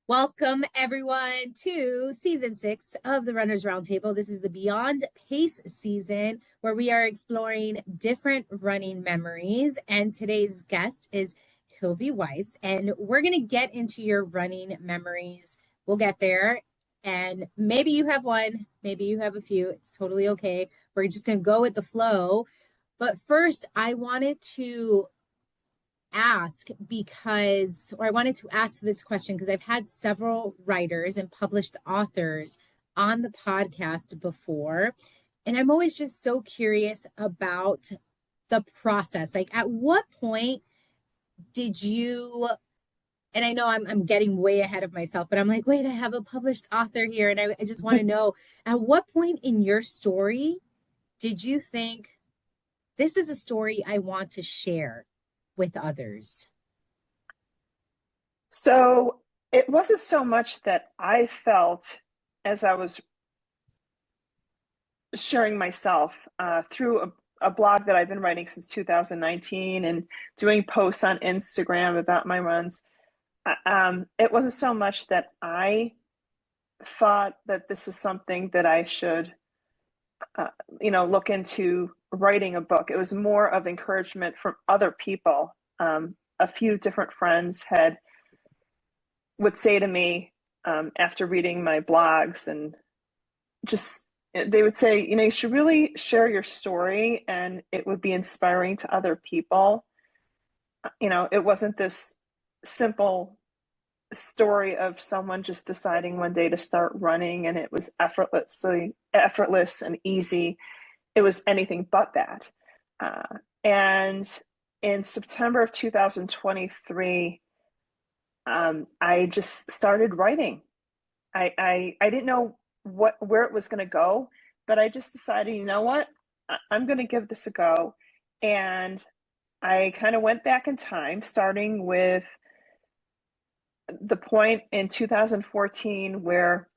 Welcome, everyone, to season 6 of the Runners Roundtable. This is the Beyond Pace season where we are exploring different running memories. And today's guest is Hildee Weiss. And we're going to get into your running memories. We'll get there. And maybe you have one, maybe you have a few. It's totally okay. We're just going to go with the flow. But first, I wanted to ask I wanted to ask this question because I've had several writers and published authors on the podcast before. And I'm always just so curious about the process. Like, at what point did you, and I know I'm getting way ahead of myself, but I'm like, wait, I have a published author here. And I just want to know, at what point in your story did you think, this is a story I want to share with others? So it wasn't so much that I felt as I was sharing myself through a blog that I've been writing since 2019 and doing posts on Instagram about my runs. It wasn't so much that I thought that this is something that I should, look into writing a book. It was more of encouragement from other people. A few different friends would say to me after reading my blogs, and just they would say, you should really share your story and it would be inspiring to other people. It wasn't this simple story of someone just deciding one day to start running and it was effortless and easy. It was anything but that. And in September of 2023, I just started writing. I didn't know where it was going to go, but I just decided, you know what, I'm going to give this a go. And I kind of went back in time, starting with the point in 2014 where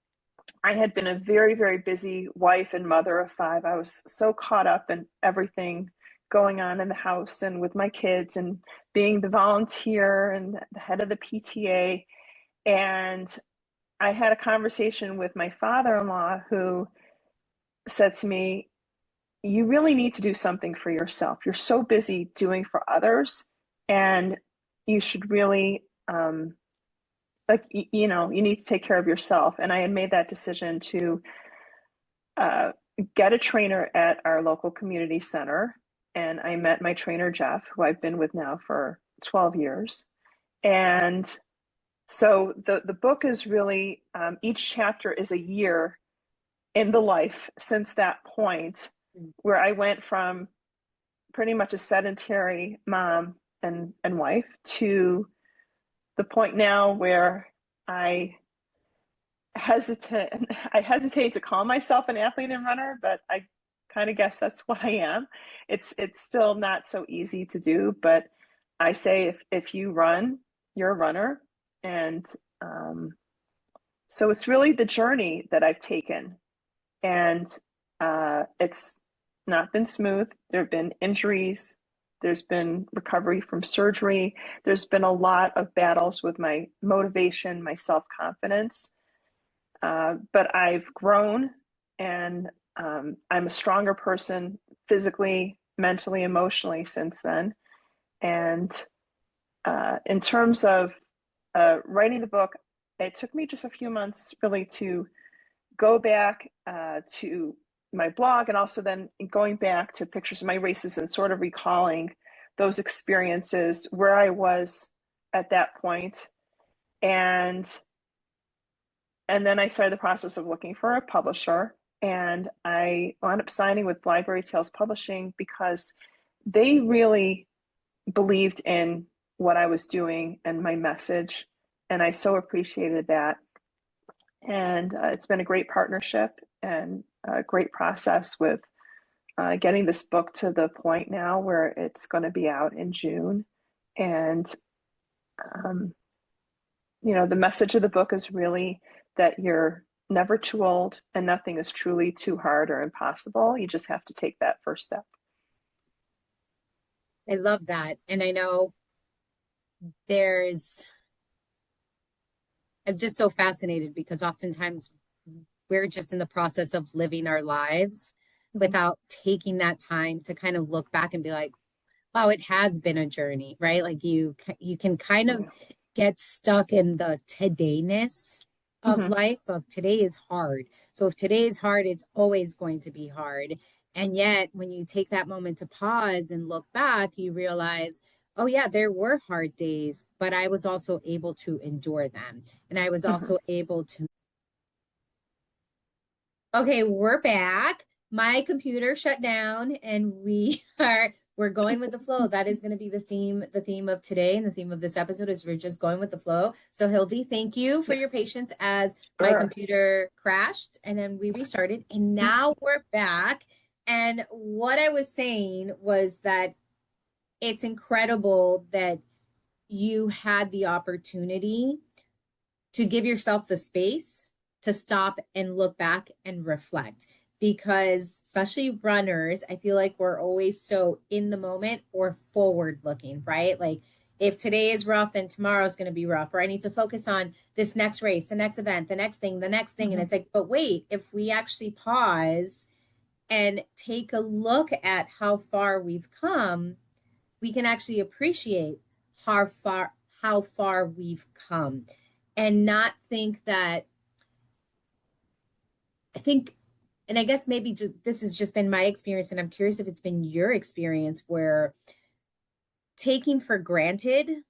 I had been a very, very busy wife and mother of 5. I was so caught up in everything going on in the house and with my kids and being the volunteer and the head of the PTA. And I had a conversation with my father-in-law who said to me, you really need to do something for yourself. You're so busy doing for others, and you should really, you need to take care of yourself. And I had made that decision to get a trainer at our local community center. And I met my trainer, Jeff, who I've been with now for 12 years. And so the book is really, each chapter is a year in the life since that point, where I went from pretty much a sedentary mom and wife to the point now where I hesitate to call myself an athlete and runner, but I kind of guess that's what I am. It's still not so easy to do, but I say if you run, you're a runner. And so it's really the journey that I've taken. And it's not been smooth. There have been injuries. There's been recovery from surgery. There's been a lot of battles with my motivation, my self-confidence. But I've grown, and I'm a stronger person physically, mentally, emotionally since then. And in terms of writing the book, it took me just a few months really to go back to my blog, and also then going back to pictures of my races and sort of recalling those experiences, where I was at that point. And then I started the process of looking for a publisher, and I wound up signing with Library Tales Publishing because they really believed in what I was doing and my message. And I so appreciated that. And it's been a great partnership and a great process with getting this book to the point now where it's going to be out in June. And, the message of the book is really that you're never too old and nothing is truly too hard or impossible. You just have to take that first step. I love that. And I know I'm just so fascinated because oftentimes we're just in the process of living our lives Mhm. without taking that time to kind of look back and be like, wow, it has been a journey, right? Like you can kind of Yeah. get stuck in the todayness of Mhm. life of today is hard. So if today is hard, it's always going to be hard. And yet when you take that moment to pause and look back, you realize, oh yeah, there were hard days, but I was also able to endure them. And I was Mhm. also able to. Okay, we're back. My computer shut down and we're going with the flow. That is going to be the theme of today and the theme of this episode is we're just going with the flow. So Hildee, thank you for Yes. your patience as my Sure. computer crashed and then we restarted and now we're back. And what I was saying was that it's incredible that you had the opportunity to give yourself the space to stop and look back and reflect. Because, especially runners, I feel like we're always so in the moment or forward looking, right? Like, if today is rough, then tomorrow is going to be rough, or I need to focus on this next race, the next event, the next thing, the next thing. And Mhm. it's like, but wait, if we actually pause and take a look at how far we've come, we can actually appreciate how far we've come and not think that I think and I guess maybe this has just been my experience and I'm curious if it's been your experience where taking for granted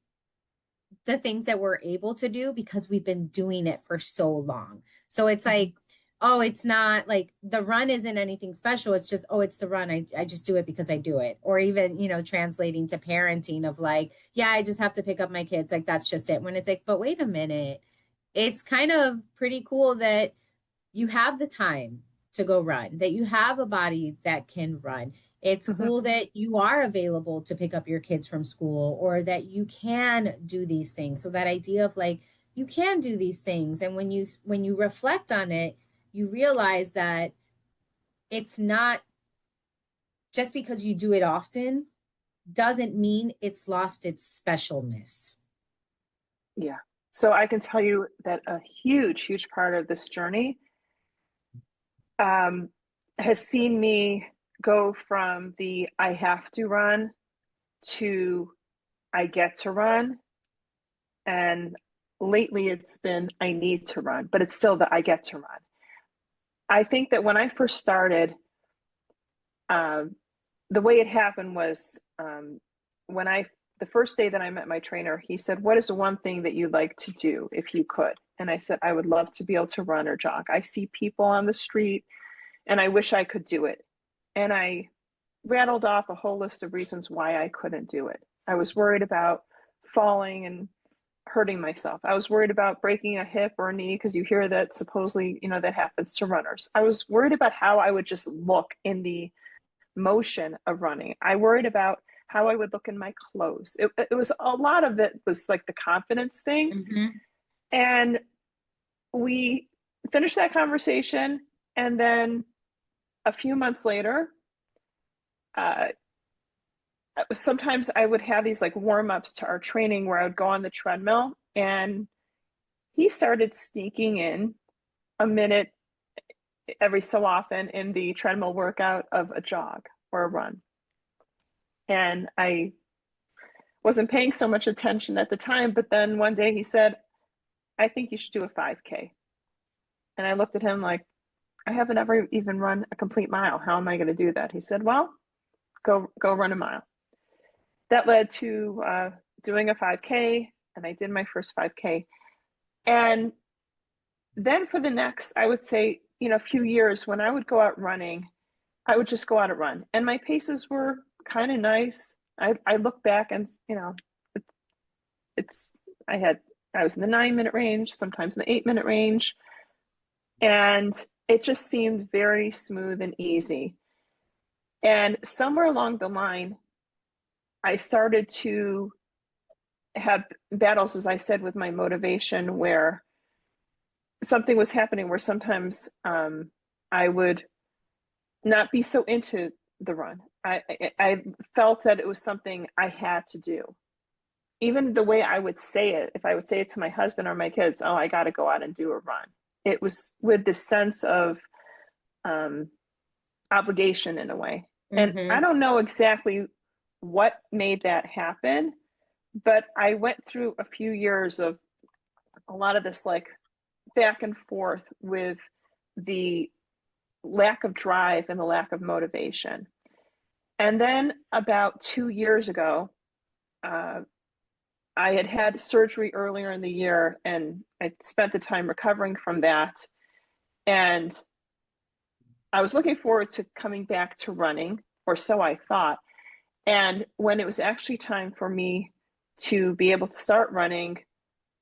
the things that we're able to do because we've been doing it for so long. So it's Mhm. like, oh, it's not like the run isn't anything special. It's just, oh, it's the run. I just do it because I do it. Or even, translating to parenting of like, yeah, I just have to pick up my kids. Like, that's just it. When it's like, but wait a minute. It's kind of pretty cool that you have the time to go run, that you have a body that can run. It's Mhm. cool that you are available to pick up your kids from school or that you can do these things. So that idea of like you can do these things and when you reflect on it, you realize that it's not just because you do it often doesn't mean it's lost its specialness. Yeah. So I can tell you that a huge, huge part of this journey um, has seen me go from the I have to run to I get to run. And lately it's been I need to run, but it's still the I get to run. I think that when I first started, um, the way it happened was when the first day that I met my trainer, he said, "What is the one thing that you'd like to do if you could?" And I said, "I would love to be able to run or jog. I see people on the street and I wish I could do it." And I rattled off a whole list of reasons why I couldn't do it. I was worried about falling and hurting myself. I was worried about breaking a hip or a knee because you hear that supposedly, that happens to runners. I was worried about how I would just look in the motion of running. I worried about how I would look in my clothes. It was a lot of it was like the confidence thing. Mm-hmm. And we finished that conversation. And then a few months later, uh, sometimes I would have these like warm ups to our training where I would go on the treadmill and he started sneaking in a minute every so often in the treadmill workout of a jog or a run. And I wasn't paying so much attention at the time, but then one day he said, "I think you should do a 5K." And I looked at him like, "I haven't ever even run a complete mile. How am I going to do that?" He said, "Well, go run a mile." That led to doing a 5K, and I did my first 5K. And then for the next, I would say, few years, when I would go out running, I would just go out and run. And my paces were kind of nice. I look back and, it, it's, I was in the 9 minute range, sometimes in the 8 minute range. And it just seemed very smooth and easy. And somewhere along the line, I started to have battles, as I said, with my motivation where something was happening where sometimes I would not be so into the run. I felt that it was something I had to do. even the way I would say it, if I would say it to my husband or my kids, oh, I got to go out and do a run. It was with this sense of obligation in a way. And I don't know exactly what made that happen, but I went through a few years of a lot of this like back and forth with the lack of drive and the lack of motivation. And then about 2 years ago, I had had surgery earlier in the year, and I spent the time recovering from that. And I was looking forward to coming back to running, or so I thought. And when it was actually time for me to be able to start running,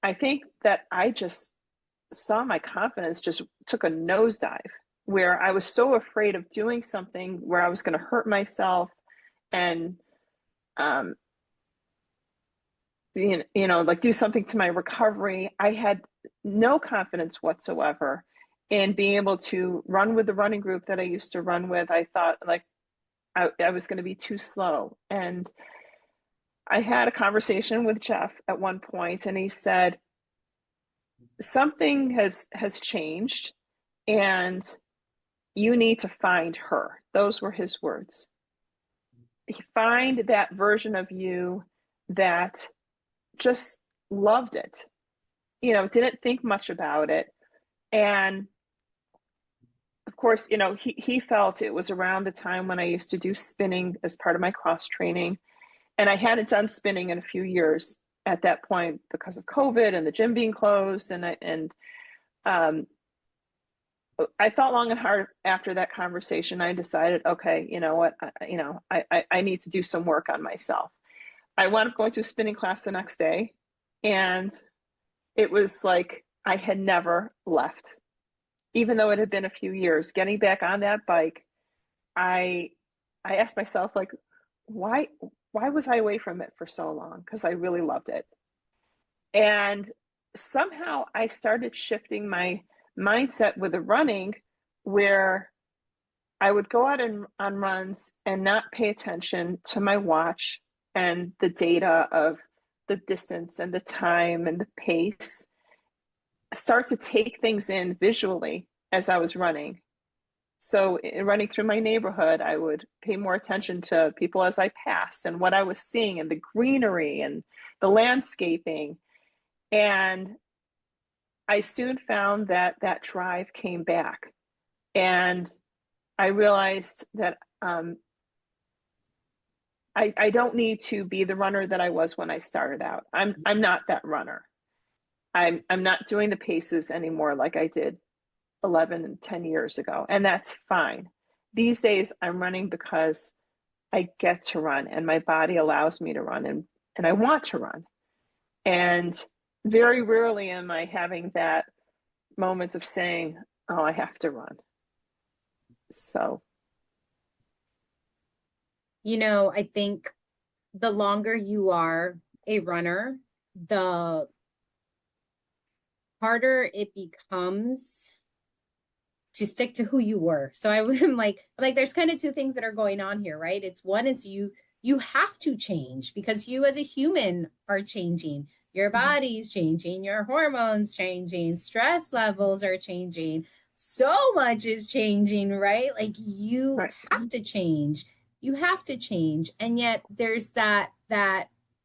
I think that I just saw my confidence just took a nosedive, where I was so afraid of doing something where I was going to hurt myself and, like do something to my recovery. I had no confidence whatsoever in being able to run with the running group that I used to run with. I thought like I was going to be too slow. And I had a conversation with Jeff at one point, and he said, something has changed, and you need to find her. Those were his words. Find that version of you that just loved it, didn't think much about it. And of course, he felt it was around the time when I used to do spinning as part of my cross training. And I hadn't done spinning in a few years at that point because of COVID and the gym being closed. And I thought long and hard after that conversation. I decided, okay, you know what, I need to do some work on myself. I wound up going to a spinning class the next day, and it was like I had never left. Even though it had been a few years, getting back on that bike, I asked myself, like, why was I away from it for so long? Because I really loved it. And somehow I started shifting my mindset with the running, where I would go out on runs and not pay attention to my watch and the data of the distance and the time and the pace, start to take things in visually as I was running. So in running through my neighborhood, I would pay more attention to people as I passed and what I was seeing and the greenery and the landscaping. And I soon found that that drive came back. And I realized that I don't need to be the runner that I was when I started out. I'm not that runner. I'm not doing the paces anymore like I did 11 and 10 years ago, and that's fine. These days I'm running because I get to run and my body allows me to run, and I want to run. And very rarely am I having that moment of saying, oh, I have to run. So, I think the longer you are a runner, the harder it becomes to stick to who you were. So I'm like there's kind of two things that are going on here, right? It's one, it's you have to change because you as a human are changing. Your body's changing, your hormones changing, stress levels are changing. So much is changing, right? Like you have to change. You have to change. And yet there's that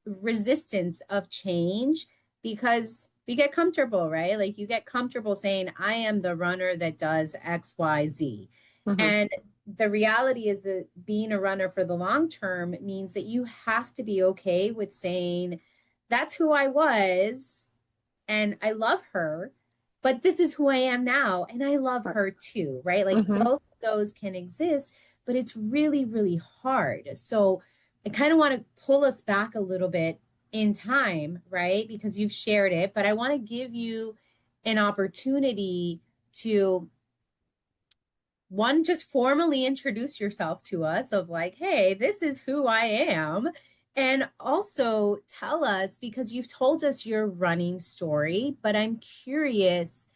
resistance of change because we get comfortable, right? Like you get comfortable saying, I am the runner that does X, Y, Z. And the reality is that being a runner for the long term means that you have to be okay with saying, that's who I was and I love her, but this is who I am now and I love her too, right? Like both of those can exist, but it's really, really hard. So I kind of want to pull us back a little bit in time, right? Because you've shared it, but I want to give you an opportunity to one, just formally introduce yourself to us of like, hey, this is who I am. And also tell us, because you've told us your running story, but I'm curious,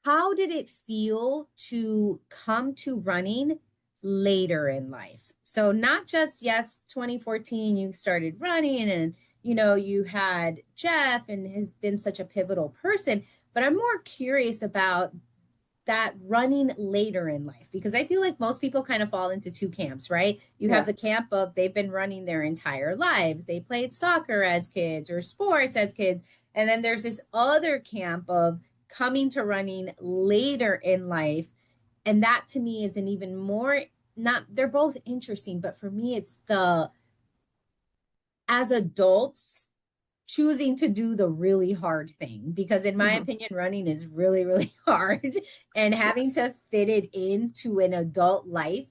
how did it feel to come to running later in life? So not just, yes, 2014, you started running and you had Jeff and has been such a pivotal person, but I'm more curious about that running later in life, because I feel like most people kind of fall into two camps, right? You have Yeah. the camp of they've been running their entire lives. They played soccer as kids or sports as kids. And then there's this other camp of coming to running later in life. And that to me is an even more, not, they're both interesting, but for me, it's the, as adults, choosing to do the really hard thing, because in my Hmm. opinion running is really really hard, and having Yes. to fit it into an adult life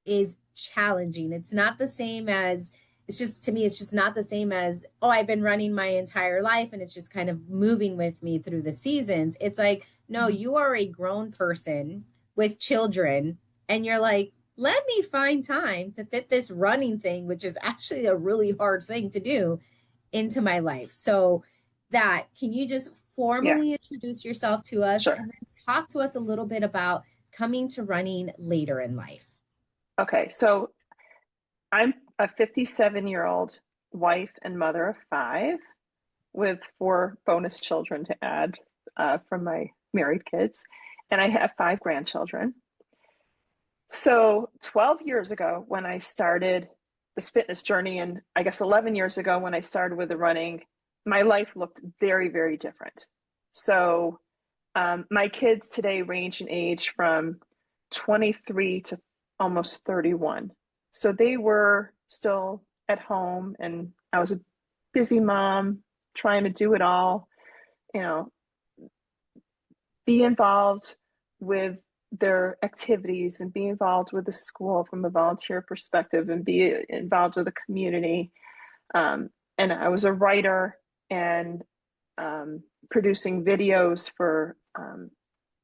is challenging. It's not the same as, it's just, to me it's just not the same as, oh, I've been running my entire life and it's just kind of moving with me through the seasons. It's like, no, Mhm. you are a grown person with children, and you're like, let me find time to fit this running thing, which is actually a really hard thing to do, into my life. So that, can you just Yeah, formally introduce yourself to us sure. and then talk to us a little bit about coming to running later in life? Okay, so I'm a 57-year-old wife and mother of five with four bonus children to add from my married kids. And I have five grandchildren. So 12 years ago, when I started this fitness journey, and I guess 11 years ago, when I started with the running, my life looked very, very different. So my kids today range in age from 23 to almost 31. So they were still at home, and I was a busy mom trying to do it all, you know, be involved with their activities and be involved with the school from a volunteer perspective and be involved with the community. And I was a writer and producing videos for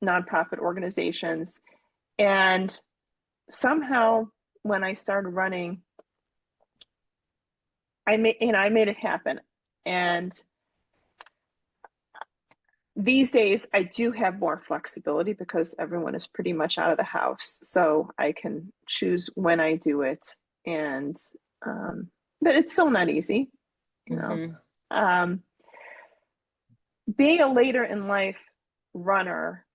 nonprofit organizations. And somehow, when I started running, I made it happen. And these days, I do have more flexibility because everyone is pretty much out of the house, so I can choose when I do it. And but it's still not easy, you know. Mm-hmm. Um, being a later in life runner,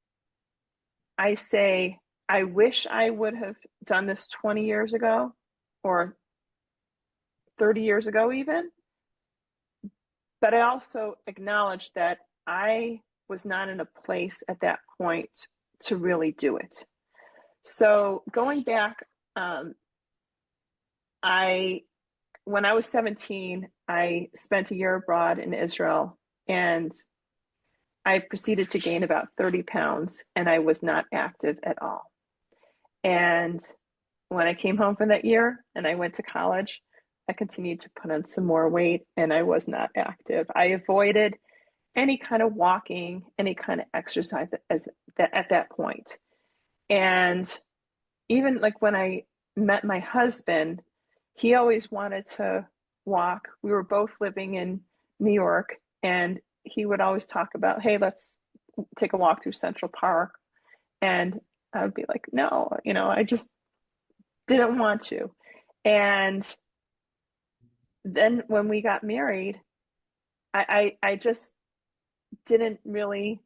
I say I wish I would have done this 20 years ago or 30 years ago, even. But I also acknowledge that I was not in a place at that point to really do it. So going back, um, I when I was 17, I spent a year abroad in Israel, and I proceeded to gain about 30 pounds, and I was not active at all. And when I came home from that year and I went to college, I continued to put on some more weight, and I was not active. I avoided any kind of walking, any kind of exercise as that at that point. And even like when I met my husband, he always wanted to walk. We were both living in New York, and he would always talk about, hey, let's take a walk through Central Park. And I would be like, no, I just didn't want to. And then when we got married, I just didn't really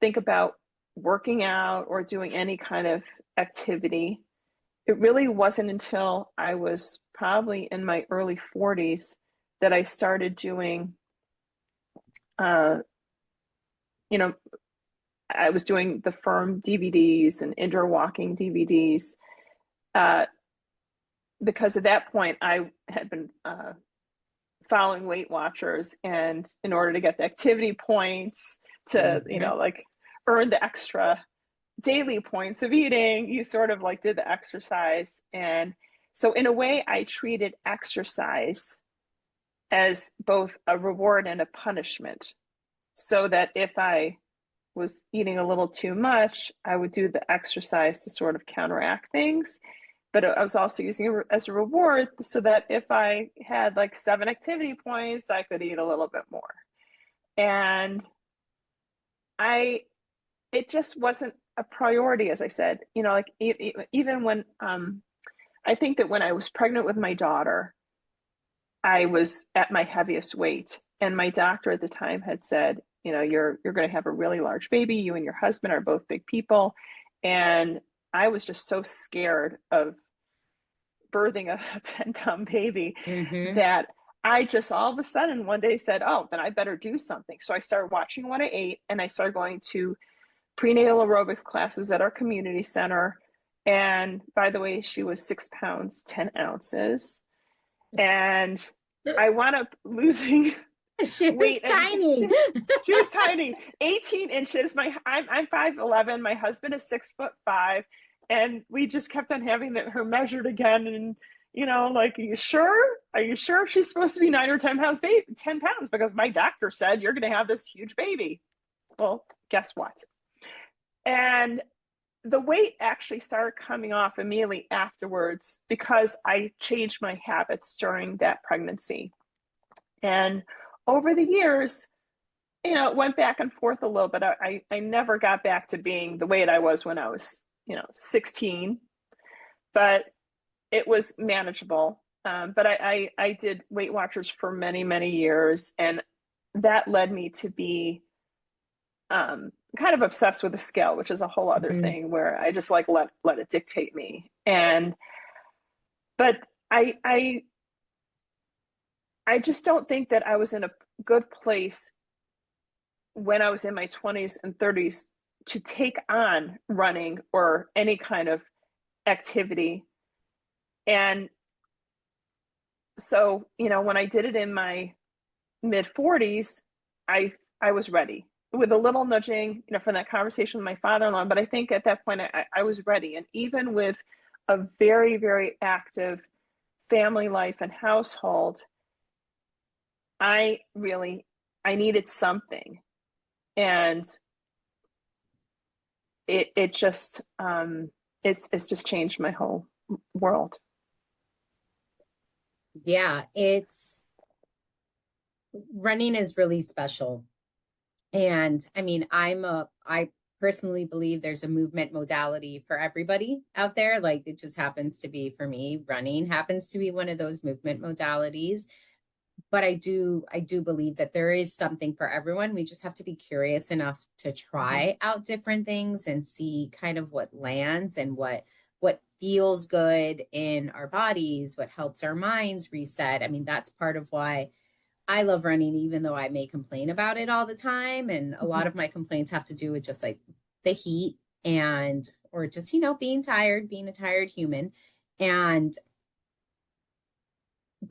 think about working out or doing any kind of activity. It really wasn't until I was probably in my early 40s that I started doing, uh, you know, I was doing the firm DVDs and indoor walking DVDs. Uh, because at that point, I had been following Weight Watchers, and in order to get the activity points to, Mm-hmm. like earn the extra daily points of eating, you sort of like did the exercise. And so in a way, I treated exercise as both a reward and a punishment, so that if I was eating a little too much, I would do the exercise to sort of counteract things. But I was also using it as a reward so that if I had like 7 activity points, I could eat a little bit more. And I it just wasn't a priority, as I said. Like even when I think that when I was pregnant with my daughter, I was at my heaviest weight. And my doctor at the time had said, you know, you're going to have a really large baby. You and your husband are both big people. And I was just so scared of birthing a 10-pound baby Mm-hmm. that I just all of a sudden one day said, oh, then I better do something. So I started watching what I ate, and I started going to prenatal aerobics classes at our community center. And by the way, she was 6 pounds, 10 ounces. And I wound up losing She was weight. And tiny. she was tiny, 18 inches. I'm 5'11". My husband is 6'5". And we just kept on having her measured again. And, you know, like, are you sure? Are you sure she's supposed to be 9 or 10 pounds, 10 pounds? Because my doctor said you're going to have this huge baby. Well, guess what? And the weight actually started coming off immediately afterwards because I changed my habits during that pregnancy. And over the years, you know, it went back and forth a little bit. I never got back to being the weight I was when I was, 16, but it was manageable. But I did Weight Watchers for many, many years, and that led me to be kind of obsessed with the scale, which is a whole other Mm-hmm. thing where I just like let it dictate me. But I just don't think that I was in a good place when I was in my 20s and 30s to take on running or any kind of activity. And so, when I did it in my mid 40s, I was ready with a little nudging, from that conversation with my father-in-law. But I think at that point I was ready. And even with a very, very active family life and household, I needed something. And it just it's just changed my whole world. Yeah, running is really special. And I mean, I personally believe there's a movement modality for everybody out there. Like, it just happens to be, for me, running happens to be one of those movement modalities. But I do believe that there is something for everyone. We just have to be curious enough to try out different things and see kind of what lands and what feels good in our bodies, what helps our minds reset. I mean, that's part of why I love running, even though I may complain about it all the time. And a lot of my complaints have to do with just like the heat or just, being tired, being a tired human. But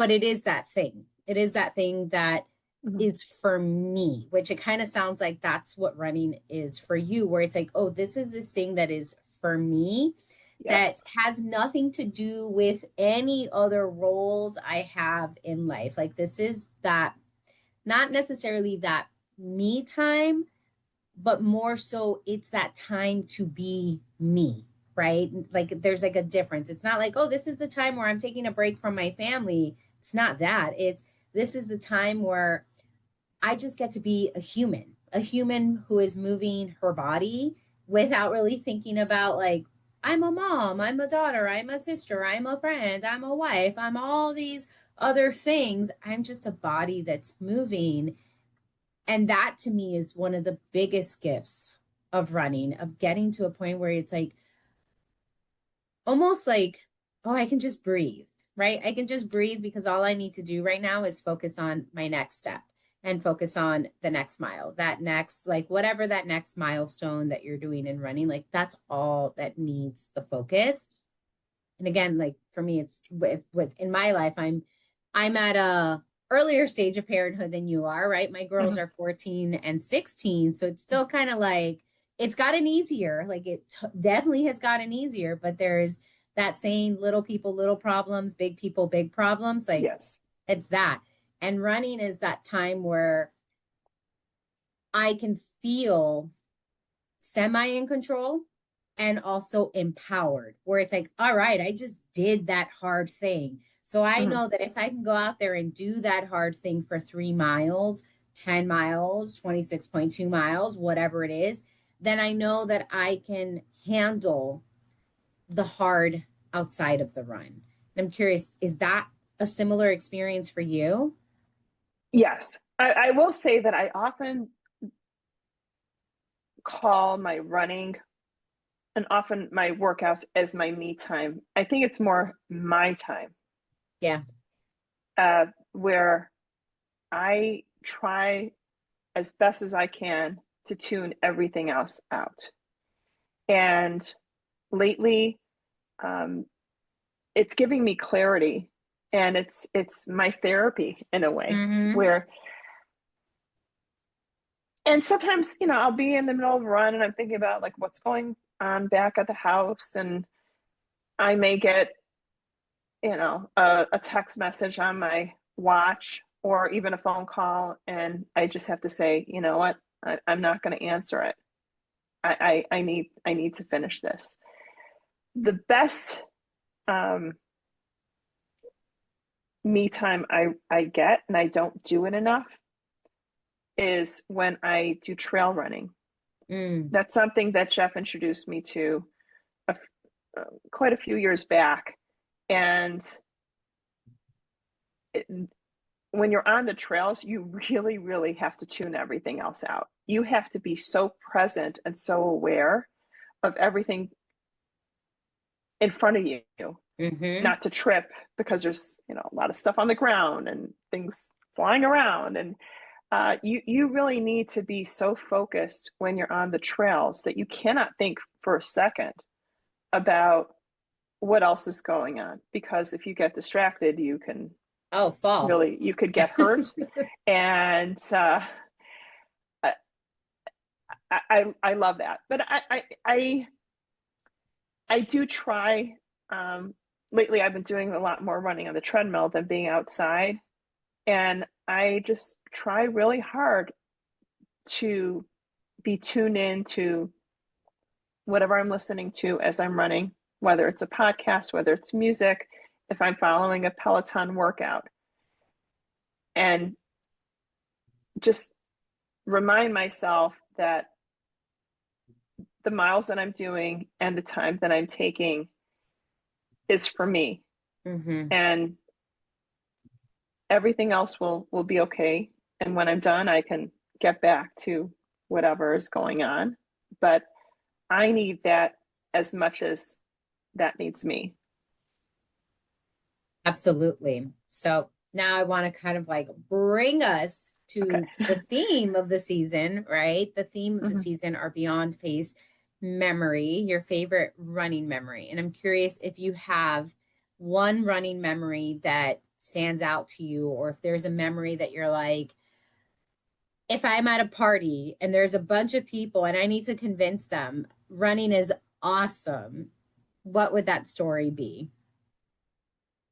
it is that thing. It is that thing that is for me, which it kind of sounds like that's what running is for you, where it's like, oh, this is this thing that is for me. That Yes. has nothing to do with any other roles I have in life. Like, this is that, not necessarily that me time, but more so it's that time to be me, right? Like, there's like a difference. It's not like, oh, this is the time where I'm taking a break from my family. It's not that. This is the time where I just get to be a human who is moving her body without really thinking about, like, I'm a mom, I'm a daughter, I'm a sister, I'm a friend, I'm a wife, I'm all these other things. I'm just a body that's moving. And that to me is one of the biggest gifts of running, of getting to a point where it's like almost like, oh, I can just breathe, right? I can just breathe because all I need to do right now is focus on my next step and focus on the next mile, that next, like, whatever that next milestone that you're doing in running, like, that's all that needs the focus. And again, like, for me, it's with in my life, I'm at a earlier stage of parenthood than you are, right? My girls are 14 and 16. So it's still kind of like, it's gotten easier. Like, definitely has gotten easier, but there's that saying, little people, little problems, big people, big problems. Like, Yes. it's that. And running is that time where I can feel semi in control and also empowered, where it's like, all right, I just did that hard thing. So I know that if I can go out there and do that hard thing for 3 miles, 10 miles, 26.2 miles, whatever it is, then I know that I can handle the hard outside of the run. And I'm curious, is that a similar experience for you? Yes. I will say that I often call my running and often my workouts as my me time. I think it's more my time, Yeah. where I try as best as I can to tune everything else out. And lately, it's giving me clarity, and it's my therapy in a way Mm-hmm. where, and sometimes, I'll be in the middle of a run and I'm thinking about like what's going on back at the house, and I may get, a text message on my watch or even a phone call, and I just have to say, you know what, I'm not going to answer it. I need to finish this. The best um, me time I get, and I don't do it enough, is when I do trail running. Mm. That's something that Jeff introduced me to a, quite a few years back. And it, when you're on the trails, you really, really have to tune everything else out. You have to be so present and so aware of everything in front of you, Mm-hmm. not to trip because there's, a lot of stuff on the ground and things flying around. And you really need to be so focused when you're on the trails that you cannot think for a second about what else is going on, because if you get distracted, Oh, fall. you could get hurt. And I love that, but I do try. Lately, I've been doing a lot more running on the treadmill than being outside, and I just try really hard to be tuned in to whatever I'm listening to as I'm running, whether it's a podcast, whether it's music, if I'm following a Peloton workout, and just remind myself that the miles that I'm doing and the time that I'm taking is for me, Mm-hmm. and everything else will be okay. And when I'm done, I can get back to whatever is going on. But I need that as much as that needs me. Absolutely. So now I want to kind of like bring us Okay. to the theme of the season, right? The theme of the Mm-hmm. season are beyond pace memory, your favorite running memory. And I'm curious if you have one running memory that stands out to you, or if there's a memory that you're like, if I'm at a party and there's a bunch of people and I need to convince them running is awesome, what would that story be?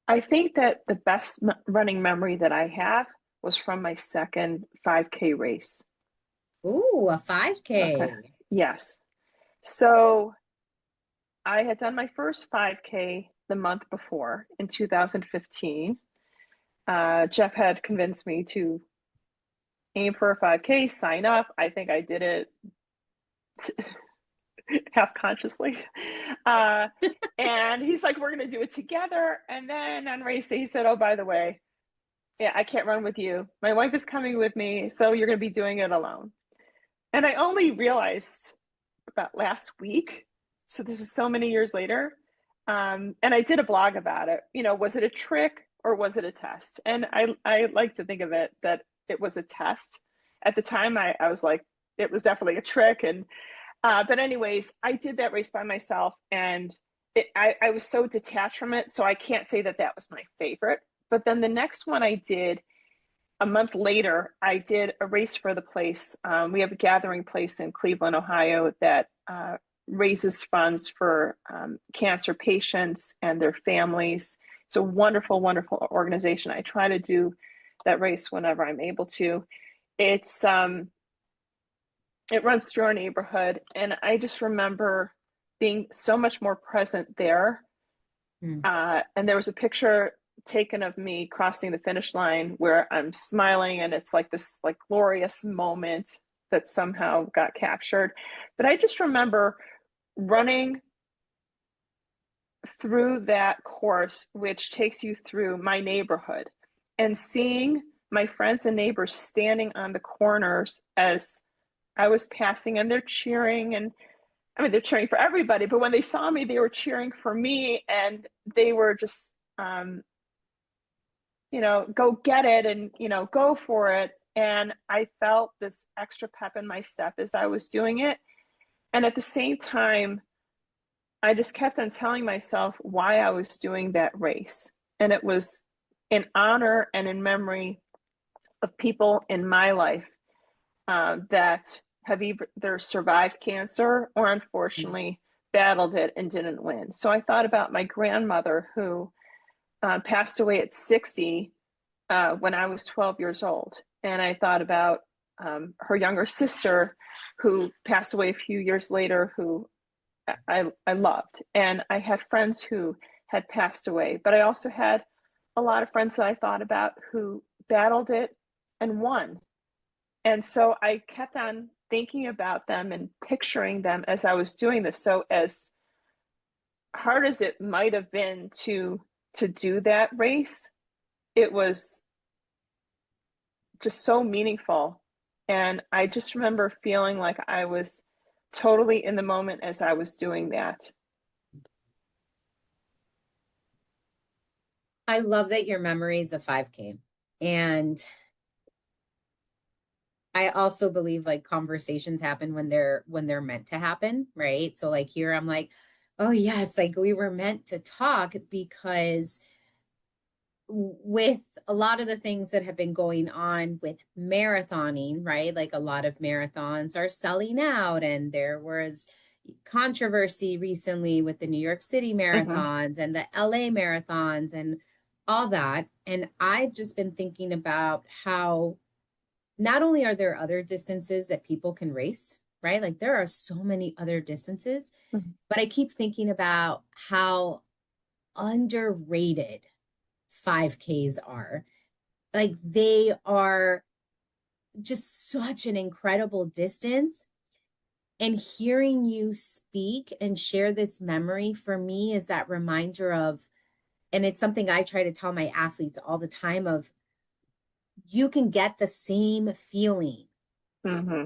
I think that the best running memory that I have was from my second 5K race. Ooh, a Okay. 5K. Yes. So I had done my first 5K the month before in 2015. Jeff had convinced me to aim for a 5K, sign up. I think I did it half consciously. Uh, and he's like, we're going to do it together. And then on race day, he said, oh, by the way, yeah, I can't run with you. My wife is coming with me, so you're going to be doing it alone. And I only realized about last week. So this is so many years later. And I did a blog about it. Was it a trick or was it a test? And I like to think of it that it was a test. At the time, I was like, it was definitely a trick. And but anyways, I did that race by myself, and I was so detached from it. So I can't say that that was my favorite. But then the next one I did a month later, I did a race for the place. We have a gathering place in Cleveland, Ohio, that raises funds for cancer patients and their families. It's a wonderful, wonderful organization. I try to do that race whenever I'm able to. It's it runs through our neighborhood, and I just remember being so much more present there. Hmm. And there was a picture taken of me crossing the finish line where I'm smiling, and it's like this like glorious moment that somehow got captured. But I just remember running through that course, which takes you through my neighborhood, and seeing my friends and neighbors standing on the corners as I was passing, and they're cheering. And I mean, they're cheering for everybody, but when they saw me, they were cheering for me, and they were just, go get it, and, go for it. And I felt this extra pep in my step as I was doing it. And at the same time, I just kept on telling myself why I was doing that race. And it was in honor and in memory of people in my life that have either survived cancer or unfortunately battled it and didn't win. So I thought about my grandmother, who passed away at 60 when I was 12 years old. And I thought about her younger sister, who passed away a few years later, who I loved. And I had friends who had passed away, but I also had a lot of friends that I thought about who battled it and won. And so I kept on thinking about them and picturing them as I was doing this. So as hard as it might have been to do that race, it was just so meaningful. And I just remember feeling like I was totally in the moment as I was doing that. I love that your memory is a 5K. And I also believe like conversations happen when they're meant to happen, right? So like here I'm like, oh yes, like we were meant to talk, because with a lot of the things that have been going on with marathoning, right? Like a lot of marathons are selling out, and there was controversy recently with the New York City marathons and the LA marathons and all that. And I've just been thinking about how not only are there other distances that people can race, right? Like there are so many other distances, but I keep thinking about how underrated 5Ks are. Like they are just such an incredible distance. And hearing you speak and share this memory for me is that reminder of, and it's something I try to tell my athletes all the time, of you can get the same feeling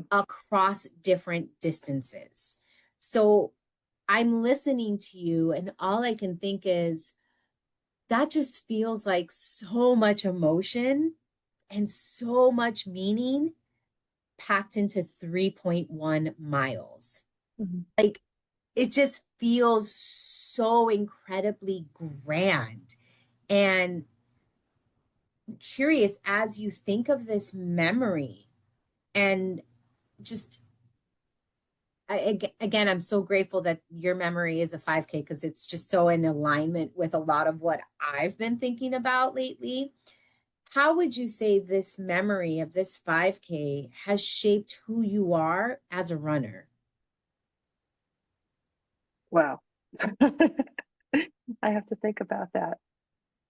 across different distances. So I'm listening to you, and all I can think is that just feels like so much emotion and so much meaning packed into 3.1 miles. Like it just feels so incredibly grand. And I'm curious, as you think of this memory, and just again, I'm so grateful that your memory is a 5K, because it's just so in alignment with a lot of what I've been thinking about lately. How would you say this memory of this 5K has shaped who you are as a runner? Wow. I have to think about that.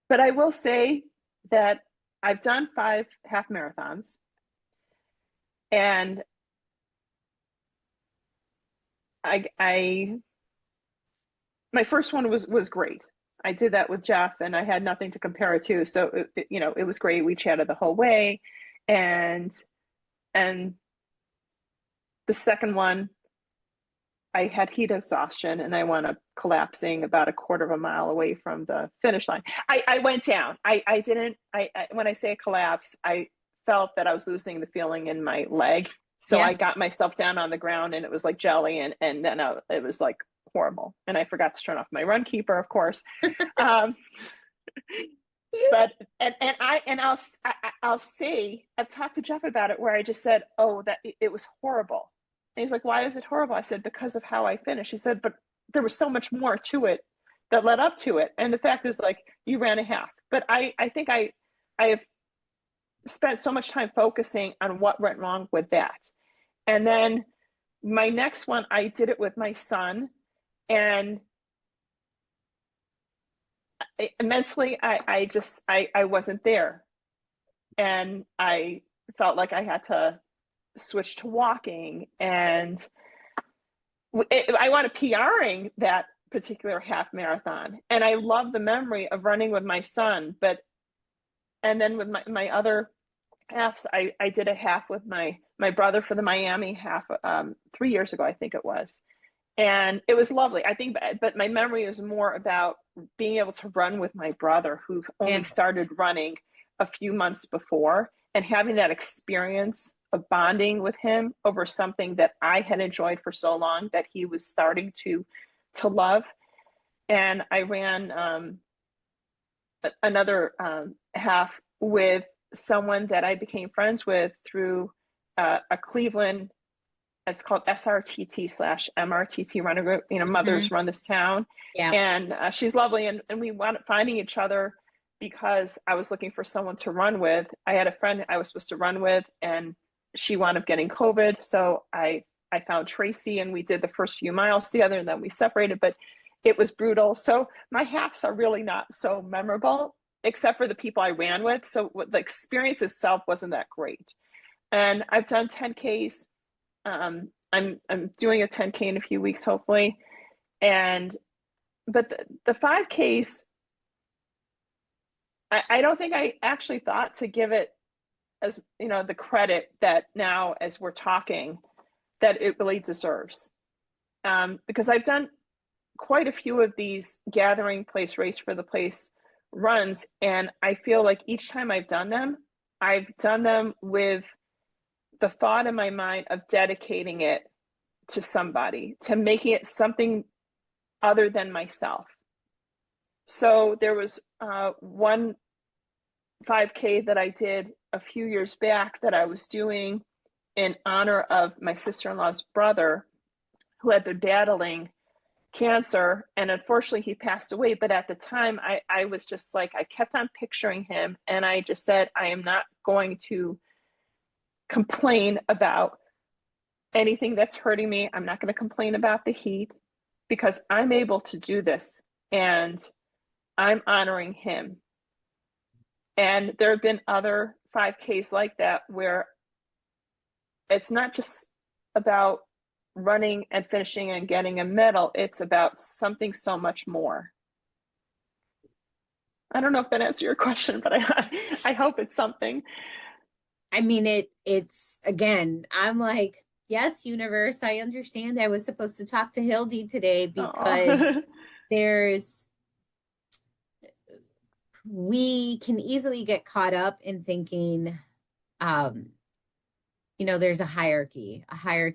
But I will say that I've done 5 half marathons, and I my first one was great. I did that with Jeff, and I had nothing to compare it to. So it was great. We chatted the whole way, and the second one, I had heat exhaustion, and I wound up collapsing about a quarter of a mile away from the finish line. I went down. I didn't. When I say collapse, I felt that I was losing the feeling in my leg. So I got myself down on the ground, and it was like jelly, and then it was like horrible. And I forgot to turn off my run keeper, of course. But I'll say, I've talked to Jeff about it, where I just said, oh, that it was horrible. And he's like, why is it horrible? I said, because of how I finished. He said, but there was so much more to it that led up to it. And the fact is, like, you ran a half. But I think I have spent so much time focusing on what went wrong with that. And then my next one, I did it with my son. And mentally, I wasn't there. And I felt like I had to switch to walking. And I wanted PRing that particular half marathon. And I love the memory of running with my son, and then with my other halves, I did a half with my brother for the Miami half 3 years ago, I think it was. And it was lovely. I think, but my memory is more about being able to run with my brother, who only started running a few months before, and having that experience of bonding with him over something that I had enjoyed for so long that he was starting to love. And I ran another half with someone that I became friends with through a Cleveland, it's called SRTT/MRTT runner group. Mothers run this town. Yeah. And she's lovely. And we wound up finding each other because I was looking for someone to run with. I had a friend I was supposed to run with, and she wound up getting COVID. So I found Tracy, and we did the first few miles together, and then we separated, but it was brutal. So my halves are really not so memorable, except for the people I ran with. So the experience itself wasn't that great. And I've done 10Ks. I'm doing a 10K in a few weeks, hopefully. But the 5Ks, I don't think I actually thought to give it, as the credit that now, as we're talking, that it really deserves. Because I've done quite a few of these gathering place, race for the place runs, and I feel like each time I've done them with the thought in my mind of dedicating it to somebody, to making it something other than myself. So there was one 5K that I did a few years back that I was doing in honor of my sister-in-law's brother, who had been battling cancer, and unfortunately he passed away. But at the time I was just like, I kept on picturing him, and I just said, I am not going to complain about anything that's hurting me. I'm not going to complain about the heat, because I'm able to do this, and I'm honoring him. And there have been other 5Ks like that where it's not just about running and finishing and getting a medal. It's about something so much more. I don't know if that answers your question, but I hope it's something. I mean, it's, again, I'm like, yes, universe, I understand I was supposed to talk to Hildee today, because we can easily get caught up in thinking, there's a hierarchy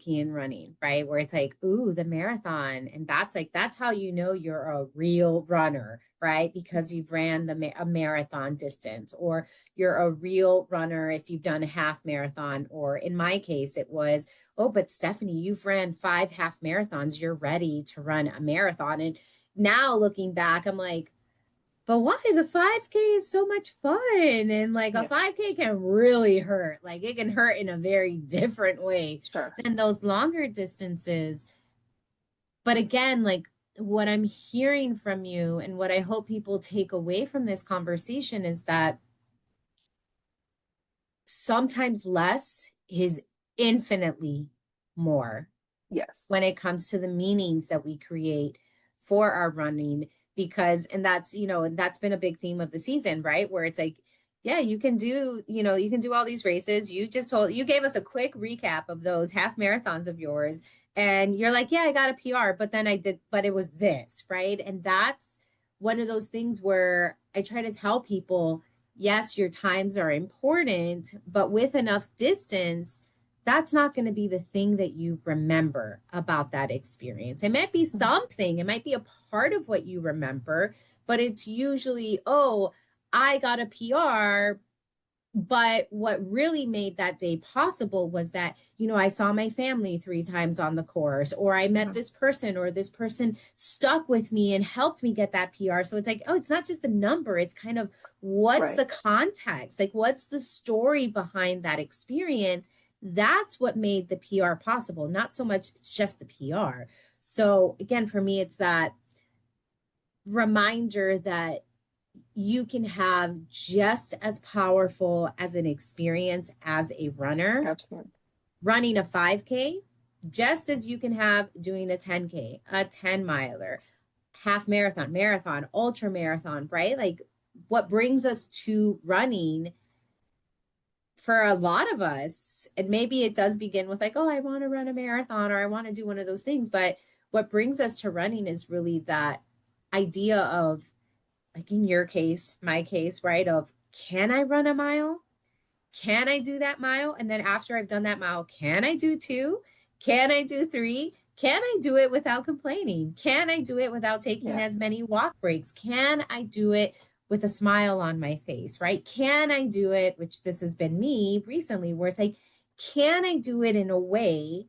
in running, right? Where it's like, ooh, the marathon. And that's how you're a real runner, right? Because you've ran a marathon distance, or you're a real runner if you've done a half marathon. Or in my case, it was, oh, but Stephanie, you've ran 5 half marathons. You're ready to run a marathon. And now looking back, I'm like, but why? The 5K is so much fun. And a 5K can really hurt. Like, it can hurt in a very different way than those longer distances. But again, what I'm hearing from you, and what I hope people take away from this conversation, is that sometimes less is infinitely more. Yes. When it comes to the meanings that we create for our running. Because, and that's been a big theme of the season, right? Where it's like, yeah, you can do all these races. You gave us a quick recap of those half marathons of yours. And you're like, yeah, I got a PR, but it was this, right? And that's one of those things where I try to tell people, yes, your times are important, but with enough distance, that's not going to be the thing that you remember about that experience. It might be something, it might be a part of what you remember, but it's usually, oh, I got a PR. But what really made that day possible was that, I saw my family 3 times on the course, or I met this person, or this person stuck with me and helped me get that PR. So it's like, oh, it's not just the number. It's kind of what's the context? Like, what's the story behind that experience? That's what made the PR possible. Not so much it's just the PR. So again, for me, it's that reminder that you can have just as powerful as an experience as a runner. Absolutely. Running a 5K, just as you can have doing a 10K, a 10 miler, half marathon, marathon, ultra marathon, right? Like what brings us to running for a lot of us, and maybe it does begin with like, oh, I want to run a marathon or I want to do one of those things. But what brings us to running is really that idea of, like in your case, my case, right? Of, can I run a mile? Can I do that mile? And then after I've done that mile, can I do two? Can I do three? Can I do it without complaining? Can I do it without taking Yeah. as many walk breaks? Can I do it with a smile on my face, right? Can I do it, which this has been me recently, where it's like, can I do it in a way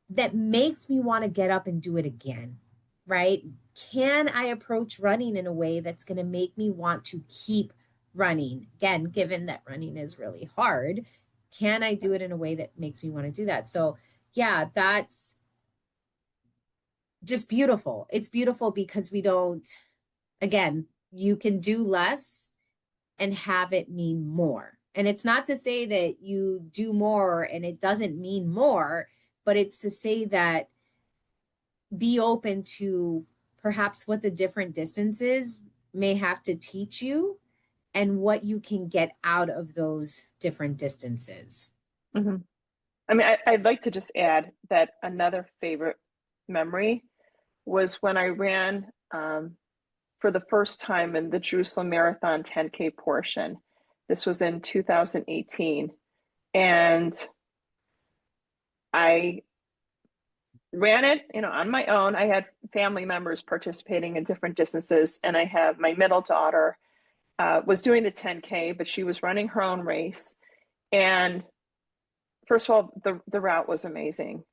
that makes me want to get up and do it again, right? Can I approach running in a way that's going to make me want to keep running? Again, given that running is really hard, can I do it in a way that makes me want to do that? So, yeah, that's just beautiful. It's beautiful because we don't, again, you can do less and have it mean more. And it's not to say that you do more and it doesn't mean more, but it's to say that be open to perhaps what the different distances may have to teach you and what you can get out of those different distances. Mm-hmm. I mean, I'd like to just add that another favorite memory was when I ran for the first time in the Jerusalem Marathon 10K portion. This was in 2018. And I ran it, on my own. I had family members participating in different distances, and I have my middle daughter was doing the 10K, but she was running her own race. And first of all, the route was amazing.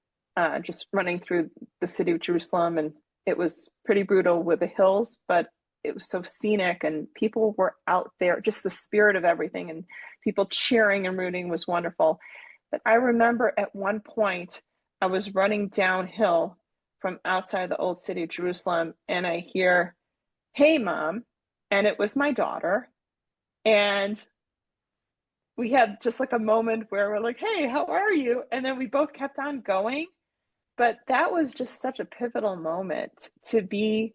Just running through the city of Jerusalem, and it was pretty brutal with the hills, but it was so scenic, and people were out there. Just the spirit of everything, and people cheering and rooting was wonderful. But I remember at one point, I was running downhill from outside the old city of Jerusalem, and I hear, "Hey, Mom," and it was my daughter, and we had just like a moment where we're like, "Hey, how are you?" And then we both kept on going. But that was just such a pivotal moment to be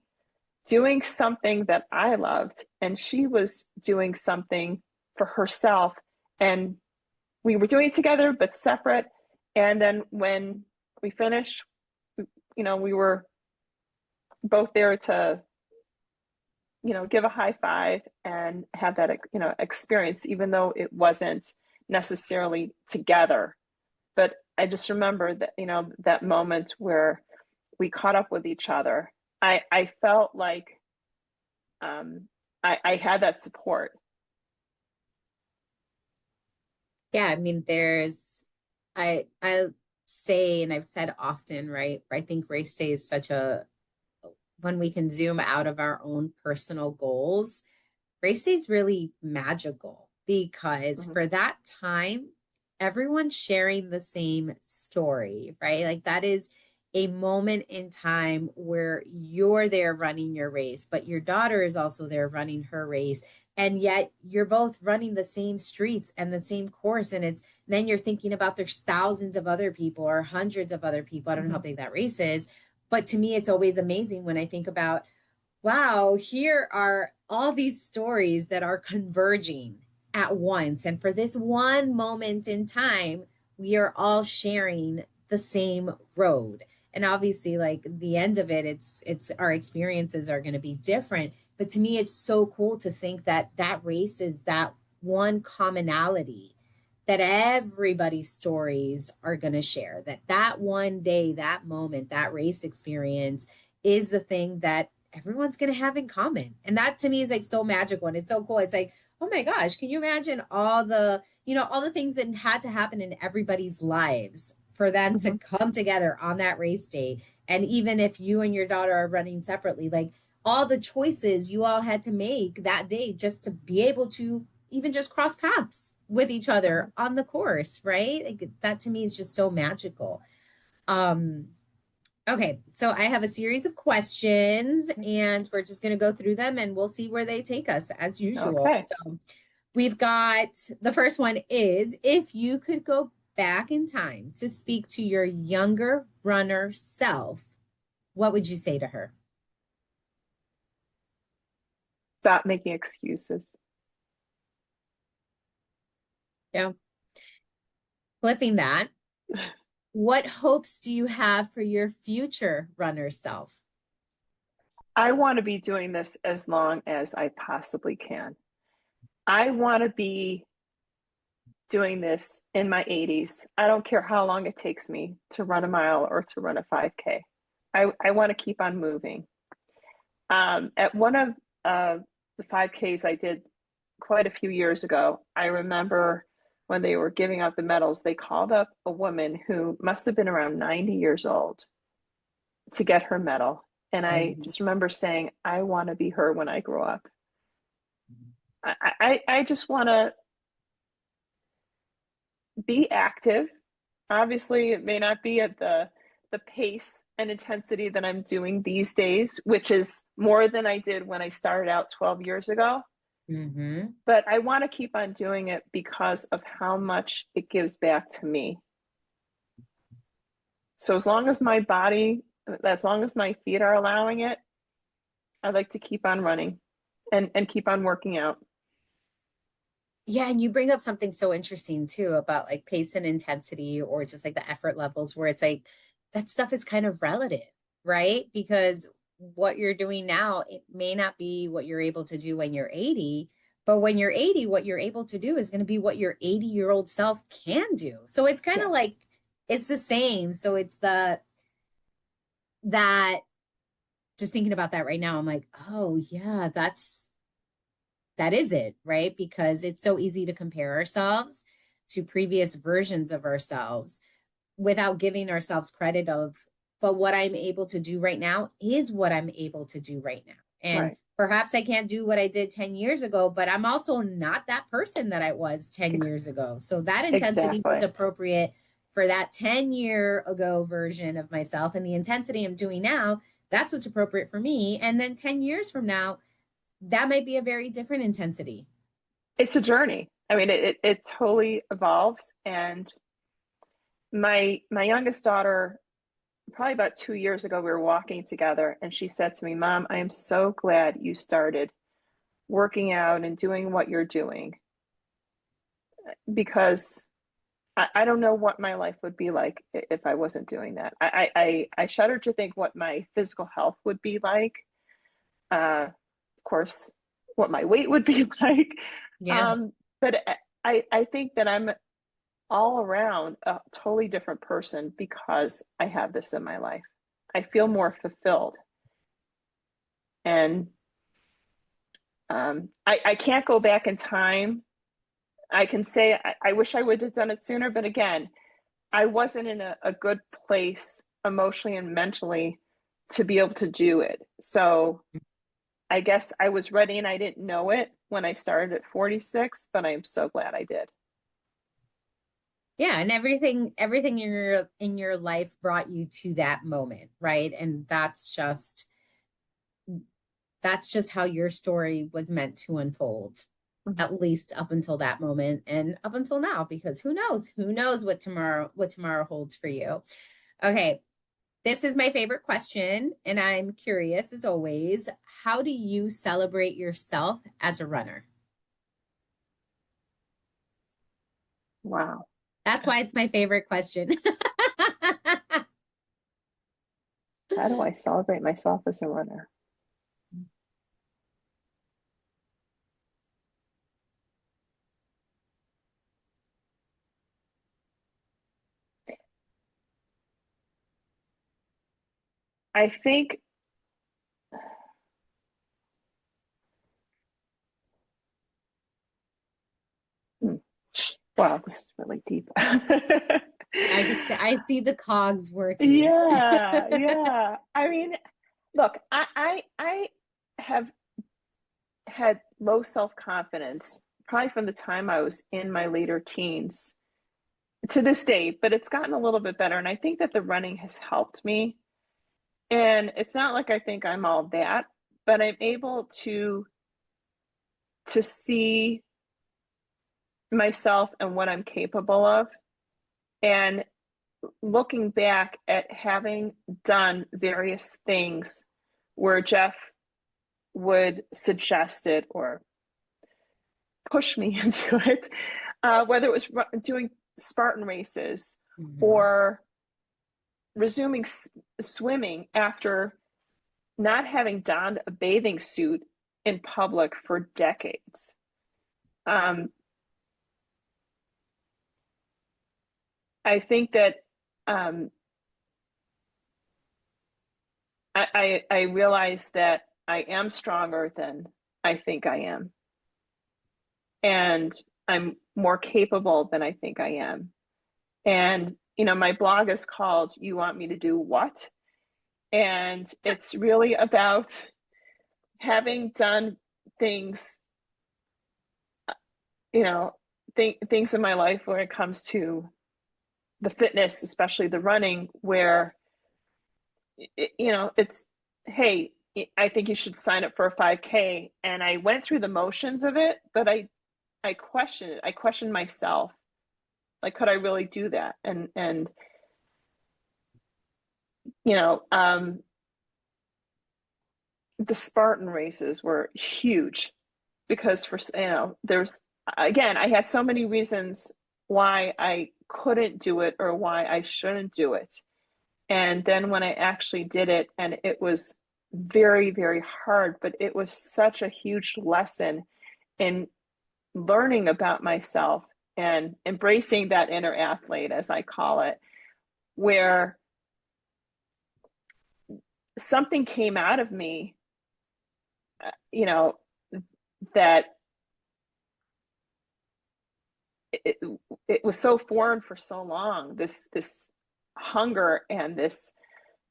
doing something that I loved, and she was doing something for herself, and we were doing it together but separate. And then when we finished, we were both there to give a high five and have that experience, even though it wasn't necessarily together. But I just remember that that moment where we caught up with each other. I felt like I had that support. Yeah, I mean, I say, and I've said often, right? I think race day is such when we can zoom out of our own personal goals, race day is really magical because Mm-hmm. for that time, everyone's sharing the same story, right? Like that is a moment in time where you're there running your race, but your daughter is also there running her race. And yet you're both running the same streets and the same course. And then you're thinking about there's thousands of other people or hundreds of other people. I don't know how big that race is. But to me, it's always amazing when I think about, wow, here are all these stories that are converging at once. And for this one moment in time, we are all sharing the same road. And obviously, like the end of it, it's our experiences are going to be different. But to me, it's so cool to think that that race is that one commonality that everybody's stories are going to share, that one day, that moment, that race experience is the thing that everyone's going to have in common. And that to me is like so magical. And it's so cool. It's like, oh my gosh, can you imagine all the things that had to happen in everybody's lives for them to come together on that race day? And even if you and your daughter are running separately, like all the choices you all had to make that day just to be able to even just cross paths with each other on the course, right? Like that to me is just so magical. Okay, so I have a series of questions and we're just going to go through them and we'll see where they take us as usual. Okay. So we've got the first one is, if you could go back in time to speak to your younger runner self, what would you say to her? stop making excuses. Yeah. Flipping that, what hopes do you have for your future runner self? I want to be doing this as long as I possibly can. I want to be doing this in my 80s. I don't care how long it takes me to run a mile or to run a 5K. I want to keep on moving. At one of the 5Ks I did quite a few years ago, I remember when they were giving out the medals, they called up a woman who must have been around 90 years old to get her medal. And I just remember saying, I want to be her when I grow up. I just want to be active. Obviously, it may not be at the pace and intensity that I'm doing these days, which is more than I did when I started out 12 years ago. Mm-hmm. But I want to keep on doing it because of how much it gives back to me. So as long as my body, as long as my feet are allowing it, I'd like to keep on running and keep on working out. Yeah, and you bring up something so interesting too about like pace and intensity or just like the effort levels where it's like that stuff is kind of relative, right? Because what you're doing now, it may not be what you're able to do when you're 80, but when you're 80, what you're able to do is going to be what your 80-year-old self can do. So it's kind of like it's the same. So it's that just thinking about that right now, I'm like, oh yeah, that is it, right? Because it's so easy to compare ourselves to previous versions of ourselves without giving ourselves credit of, but what I'm able to do right now is what I'm able to do right now. And perhaps I can't do what I did 10 years ago, but I'm also not that person that I was 10 years ago. So that intensity was appropriate for that 10-year ago version of myself. And the intensity I'm doing now, that's what's appropriate for me. And then 10 years from now, that might be a very different intensity. It's a journey. I mean, it totally evolves. And my youngest daughter, probably about 2 years ago, we were walking together and she said to me, Mom, I am so glad you started working out and doing what you're doing, because I don't know what my life would be like if I wasn't doing that. I shudder to think what my physical health would be like. Of course, what my weight would be like. Yeah. But I think that I'm all around a totally different person because I have this in my life. I feel more fulfilled. And I can't go back in time. I can say I wish I would have done it sooner, but again, I wasn't in a good place emotionally and mentally to be able to do it. So I guess I was ready and I didn't know it when I started at 46, but I'm so glad I did. Yeah, and everything in your life brought you to that moment, right? And that's just how your story was meant to unfold, at least up until that moment and up until now, because who knows what tomorrow holds for you. Okay, this is my favorite question, and I'm curious as always, how do you celebrate yourself as a runner? Wow. That's why it's my favorite question. How do I celebrate myself as a runner? I think wow, this is really deep. I see the cogs working. Yeah. I mean, look, I have had low self-confidence probably from the time I was in my later teens to this day, but it's gotten a little bit better. And I think that the running has helped me. And it's not like I think I'm all that, but I'm able to see myself and what I'm capable of. And looking back at having done various things where Jeff would suggest it or push me into it, whether it was doing Spartan races or resuming swimming after not having donned a bathing suit in public for decades. I think that I realize that I am stronger than I think I am. And I'm more capable than I think I am. And, you know, my blog is called You Want Me to Do What? And it's really about having done things, you know, things in my life when it comes to the fitness, especially the running, where, you know, it's, hey, I think you should sign up for a 5K. And I went through the motions of it, but I questioned it. I questioned myself. Like, could I really do that? And you know, the Spartan races were huge because there's, again, I had so many reasons why I couldn't do it or why I shouldn't do it. And then when I actually did it, and it was very, very hard, but it was such a huge lesson in learning about myself and embracing that inner athlete, as I call it, where something came out of me, you know, that it was so foreign for so long, this hunger and this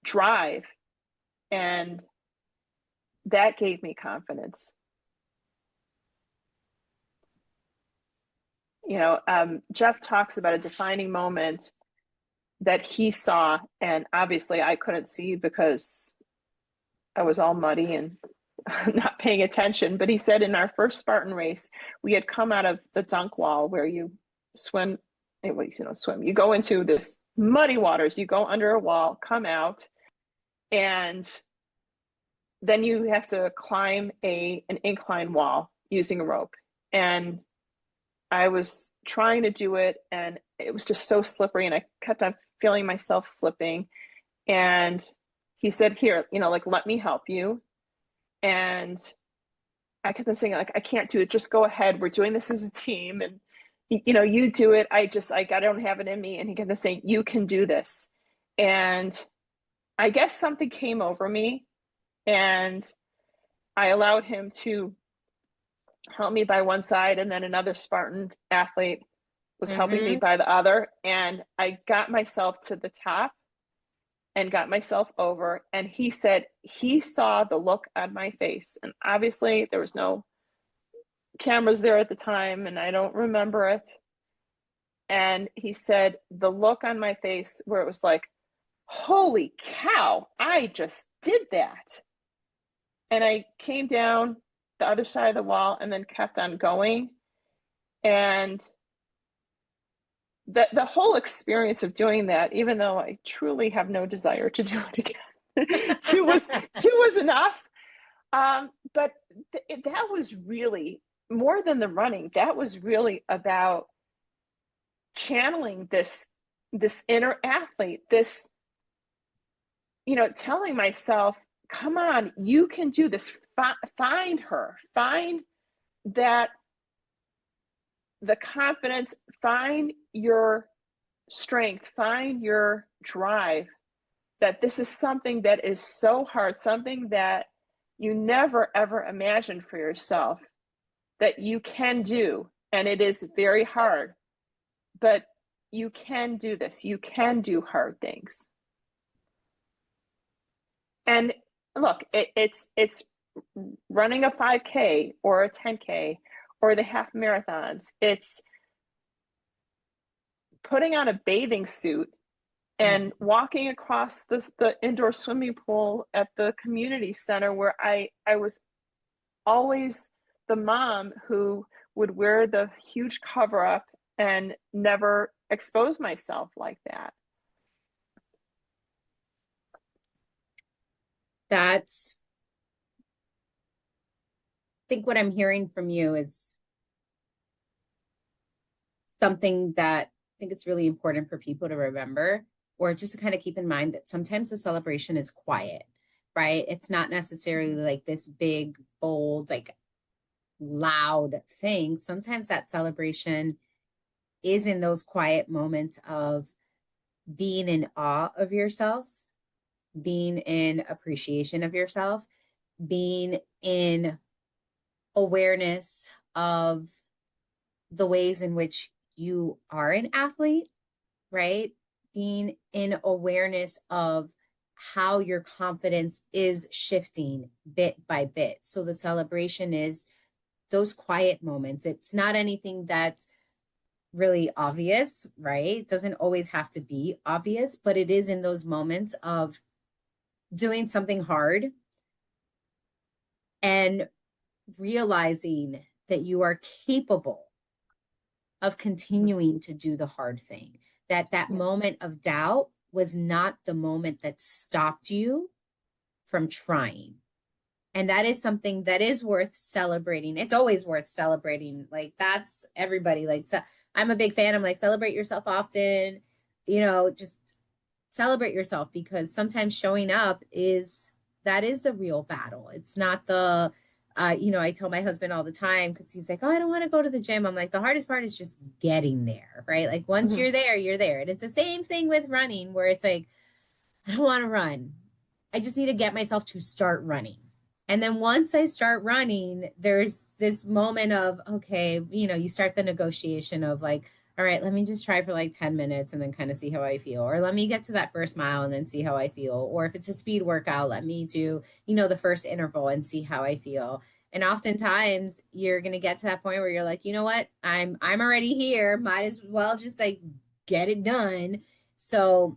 drive, and that gave me confidence. You know, Jeff talks about a defining moment that he saw, and obviously I couldn't see because I was all muddy and not paying attention. But he said in our first Spartan race, we had come out of the dunk wall where you swim, you go into this muddy waters, you go under a wall, come out, and then you have to climb an incline wall using a rope. And I was trying to do it, and it was just so slippery, and I kept on feeling myself slipping. And he said, here, you know, like, let me help you. And I kept on saying, like, I can't do it. Just go ahead. We're doing this as a team. And, you know, you do it. I don't have it in me. And he kept on saying, you can do this. And I guess something came over me, and I allowed him to help me by one side, and then another Spartan athlete was helping me by the other. And I got myself to the top and got myself over. And he said he saw the look on my face. And obviously there was no cameras there at the time, and I don't remember it. And he said the look on my face where it was like, holy cow, I just did that. And I came down the other side of the wall and then kept on going. And the whole experience of doing that, even though I truly have no desire to do it again, two was enough. But that was really more than the running. That was really about channeling this inner athlete, this, you know, telling myself, come on, you can do this. Find her, find that, the confidence, find your strength, find your drive, that this is something that is so hard, something that you never ever imagined for yourself that you can do. And it is very hard, but you can do this. You can do hard things. And look, it's running a 5K or a 10K or the half marathons. It's putting on a bathing suit and walking across the indoor swimming pool at the community center, where I was always the mom who would wear the huge cover up and never expose myself like that. That's think what I'm hearing from you is something that I think it's really important for people to remember, or just to kind of keep in mind that sometimes the celebration is quiet, right? It's not necessarily like this big, bold, like loud thing. Sometimes that celebration is in those quiet moments of being in awe of yourself, being in appreciation of yourself, being in awareness of the ways in which you are an athlete, right? Being in awareness of how your confidence is shifting bit by bit. So the celebration is those quiet moments. It's not anything that's really obvious, right? It doesn't always have to be obvious, but it is in those moments of doing something hard and realizing that you are capable of continuing to do the hard thing. That moment of doubt was not the moment that stopped you from trying. And that is something that is worth celebrating. It's always worth celebrating. Like, that's everybody. Like, so I'm a big fan. I'm like, celebrate yourself often, just celebrate yourself, because sometimes showing up that is the real battle. It's not I tell my husband all the time, because he's like, oh, I don't want to go to the gym. I'm like, the hardest part is just getting there, right? Like, once you're there, you're there. And it's the same thing with running, where it's like, I don't want to run. I just need to get myself to start running. And then once I start running, there's this moment of, okay, you start the negotiation of like, all right, let me just try for like 10 minutes and then kind of see how I feel. Or let me get to that first mile and then see how I feel. Or if it's a speed workout, let me do, the first interval and see how I feel. And oftentimes you're going to get to that point where you're like, you know what, I'm already here. Might as well just like get it done. So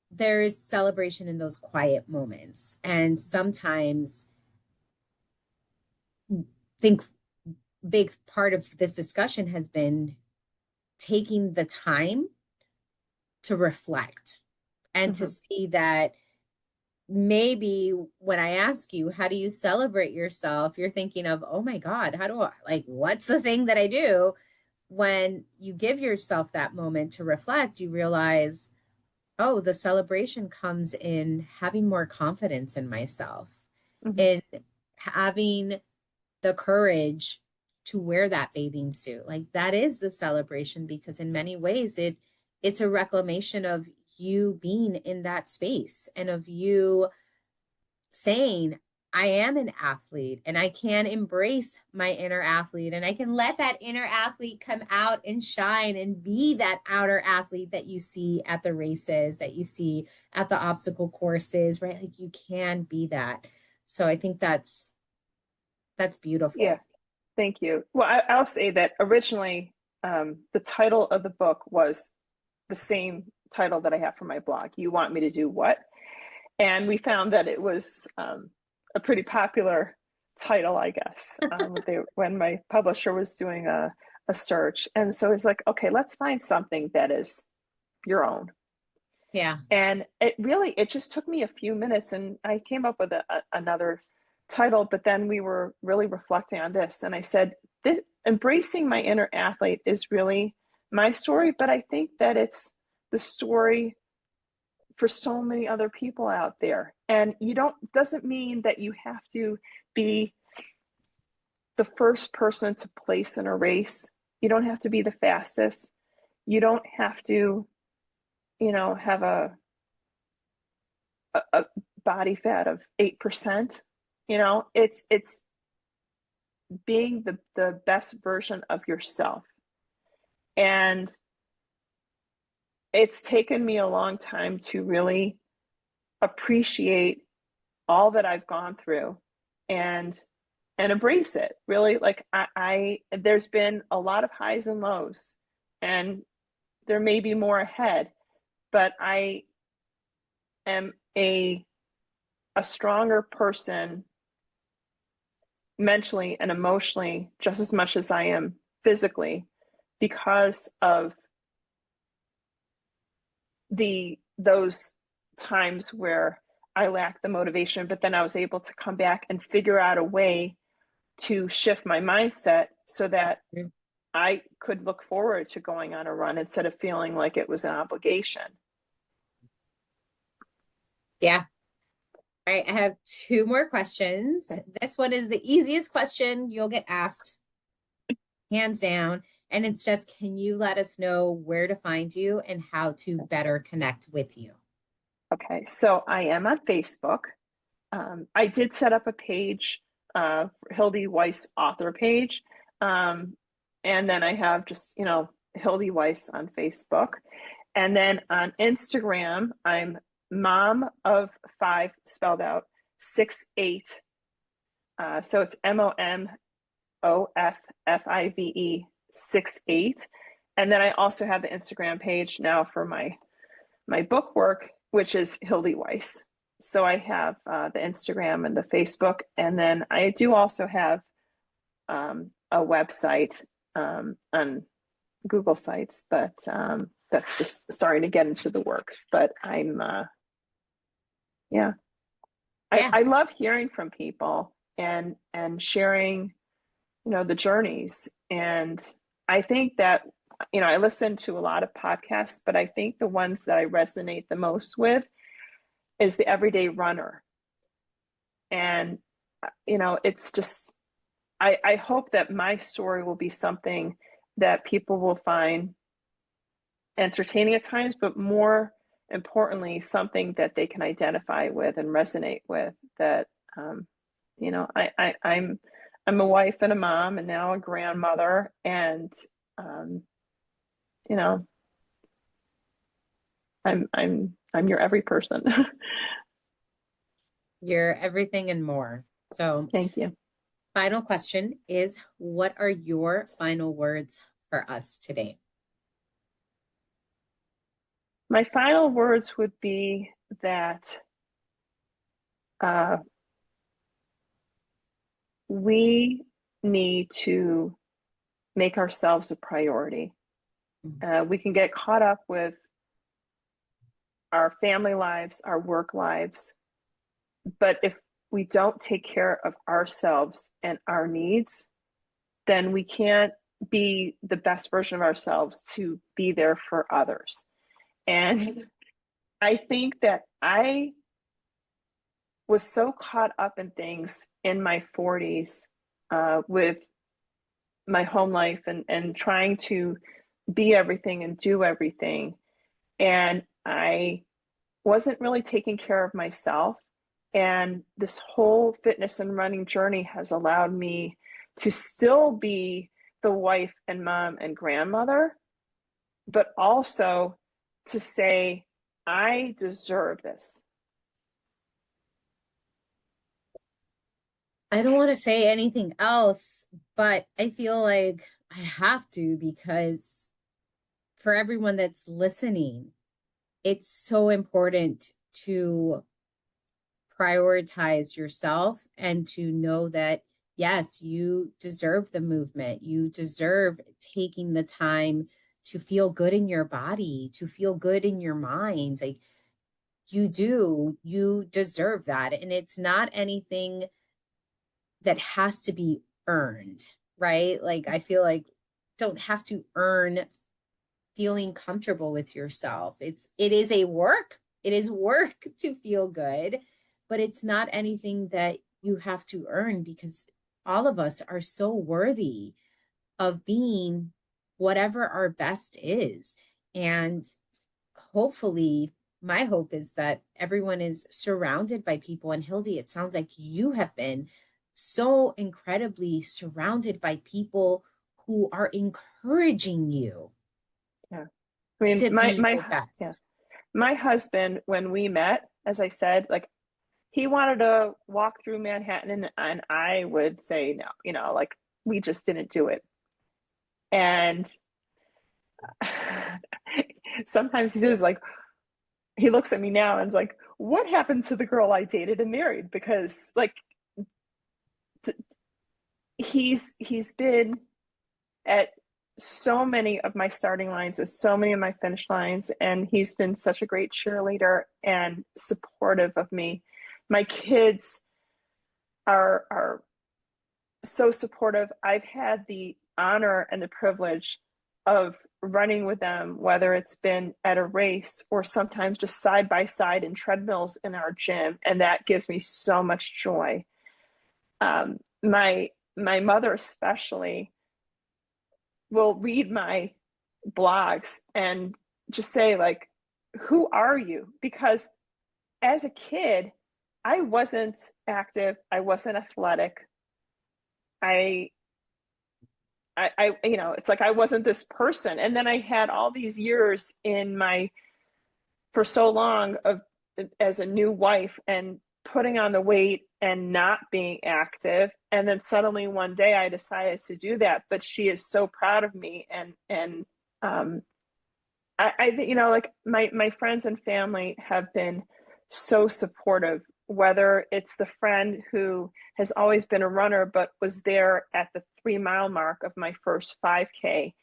there's celebration in those quiet moments. And sometimes I think big part of this discussion has been taking the time to reflect and to see that maybe when I ask you, how do you celebrate yourself? You're thinking of, oh my God, how do I, like, what's the thing that I do? When you give yourself that moment to reflect, you realize, oh, the celebration comes in having more confidence in myself, in having the courage to wear that bathing suit. Like, that is the celebration, because in many ways it's a reclamation of you being in that space and of you saying, I am an athlete and I can embrace my inner athlete, and I can let that inner athlete come out and shine and be that outer athlete that you see at the races, that you see at the obstacle courses, right? Like, you can be that. So I think that's beautiful. Yeah, thank you. Well, I'll say that originally the title of the book was the same title that I have for my blog. You want me to do what? And we found that it was a pretty popular title, I guess, when my publisher was doing a search. And so it's like, okay, let's find something that is your own. Yeah. And it just took me a few minutes, and I came up with another title, but then we were really reflecting on this. And I said, embracing my inner athlete is really my story, but I think that it's the story for so many other people out there. And doesn't mean that you have to be the first person to place in a race. You don't have to be the fastest. You don't have to, have a body fat of 8%. It's being the best version of yourself. And it's taken me a long time to really appreciate all that I've gone through and embrace it. Really, like, there's been a lot of highs and lows, and there may be more ahead, but I am a stronger person mentally and emotionally just as much as I am physically, because of those times where I lacked the motivation, but then I was able to come back and figure out a way to shift my mindset so that I could look forward to going on a run instead of feeling like it was an obligation. Yeah. All right, I have two more questions. Okay. This one is the easiest question you'll get asked, hands down. And it's just, can you let us know where to find you and how to better connect with you? Okay, so I am on Facebook. I did set up a page, Hildee Weiss author page. And then I have just, Hildee Weiss on Facebook. And then on Instagram, I'm mom of five spelled out 6'8". So it's MOMOFFIVE 6'8". And then I also have the Instagram page now for my book work, which is Hildee Weiss. So I have the Instagram and the Facebook, and then I do also have a website on Google Sites, but that's just starting to get into the works. But I'm, yeah. I love hearing from people and sharing, the journeys. And I think that, I listen to a lot of podcasts, but I think the ones that I resonate the most with is the everyday runner. And, it's just, I hope that my story will be something that people will find entertaining at times, but more importantly, something that they can identify with and resonate with. That, I'm a wife and a mom, and now a grandmother, and I'm your every person. You're everything and more. So Thank you. final question is, what are your final words for us today? My final words would be that we need to make ourselves a priority. We can get caught up with our family lives, our work lives, but if we don't take care of ourselves and our needs, then we can't be the best version of ourselves to be there for others. And I think that I was so caught up in things in my 40s with my home life and trying to be everything and do everything. And I wasn't really taking care of myself. And this whole fitness and running journey has allowed me to still be the wife and mom and grandmother, but also to say, I deserve this. I don't want to say anything else, but I feel like I have to, because for everyone that's listening, it's so important to prioritize yourself and to know that, yes, you deserve the movement. You deserve taking the time to feel good in your body, to feel good in your mind. Like, you deserve that. And it's not anything that has to be earned, right? Like, I feel like don't have to earn feeling comfortable with yourself. It is work to feel good, but it's not anything that you have to earn, because all of us are so worthy of being whatever our best is. And hopefully, my hope is that everyone is surrounded by people. And Hildee, it sounds like you have been so incredibly surrounded by people who are encouraging you. Yeah. I mean, to be your best. Yeah. My husband, when we met, as I said, like, he wanted to walk through Manhattan, and I would say no, like, we just didn't do it. And sometimes he says, like, he looks at me now and is like, what happened to the girl I dated and married? Because, like, he's been at so many of my starting lines and so many of my finish lines, and he's been such a great cheerleader and supportive of me. My kids are so supportive. I've had the honor and the privilege of running with them, whether it's been at a race or sometimes just side by side in treadmills in our gym. And that gives me so much joy. My mother especially will read my blogs and just say, like, who are you? Because as a kid, I wasn't active. I wasn't athletic. I, you know, it's like I wasn't this person. And then I had all these years for so long as a new wife and putting on the weight and not being active. And then suddenly one day I decided to do that. But she is so proud of me. And you know, like my friends and family have been so supportive, whether it's the friend who has always been a runner, but was there at the 3 mile mark of my first 5K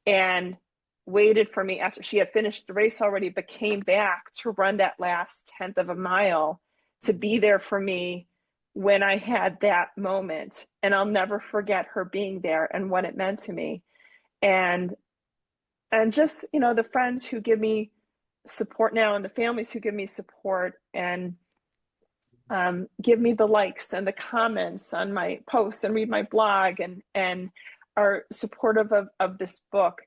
and waited for me after she had finished the race already, but came back to run that last 10th of a mile to be there for me when I had that moment. And I'll never forget her being there and what it meant to me. And just, you know, the friends who give me support now and the families who give me support and give me the likes and the comments on my posts and read my blog and are supportive of this book.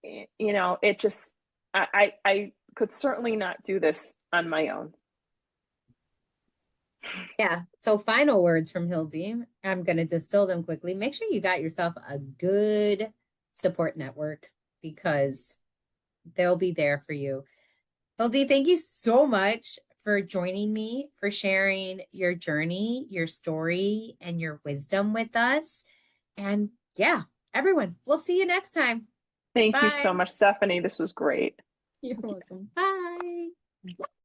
You know, it just, I could certainly not do this on my own. Yeah. So final words from Hildee. I'm going to distill them quickly. Make sure you got yourself a good support network because they'll be there for you. Hildee, thank you so much for joining me, for sharing your journey, your story, and your wisdom with us. And yeah, everyone, we'll see you next time. Thank Bye. you so much, Stephanie. This was great. You're welcome. Bye.